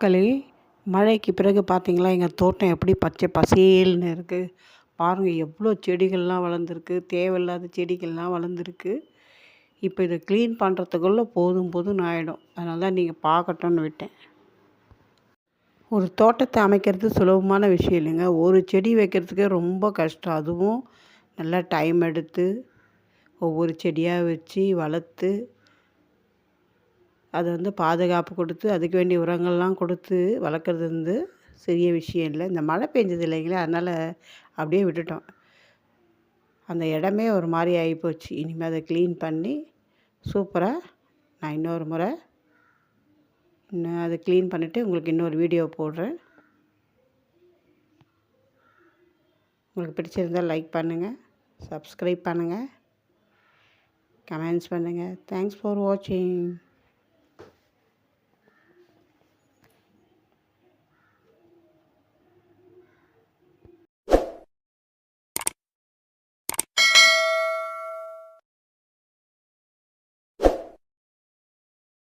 மக்களே, மழைக்கு பிறகு பார்த்தீங்களா, எங்கள் தோட்டம் எப்படி பச்சை பசேல்னு இருக்குது. பாருங்கள் எவ்வளோ செடிகள்லாம் வளர்ந்துருக்கு, தேவையில்லாத செடிகள்லாம் வளர்ந்துருக்கு. இப்போ இதை க்ளீன் பண்ணுறதுக்குள்ளே போதும் போதும்னு ஆகிடும். அதனால தான் நீங்கள் பார்க்கட்டும்னு விட்டேன். ஒரு தோட்டத்தை அமைக்கிறது சுலபமான விஷயம் இல்லைங்க. ஒரு செடி வைக்கிறதுக்கே ரொம்ப கஷ்டம். அதுவும் நல்லா டைம் எடுத்து ஒவ்வொரு செடியாக வச்சு வளர்த்து அதை பாதுகாப்பு கொடுத்து அதுக்கு வேண்டிய உரங்கள்லாம் கொடுத்து வளர்க்குறது சிறிய விஷயம் இல்லை. இந்த மழை பெஞ்சது இல்லைங்களா, அதனால் அப்படியே விட்டுட்டோம். அந்த இடமே ஒரு மாதிரி ஆகிப்போச்சு. இனிமேல் அதை க்ளீன் பண்ணி சூப்பராக நான் இன்னொரு முறை அதை க்ளீன் பண்ணிவிட்டு உங்களுக்கு இன்னொரு வீடியோ போடுறேன். உங்களுக்கு பிடிச்சிருந்தால் லைக் பண்ணுங்கள், சப்ஸ்கிரைப் பண்ணுங்கள், கமெண்ட்ஸ் பண்ணுங்கள். தேங்க்ஸ் ஃபார் வாட்சிங்.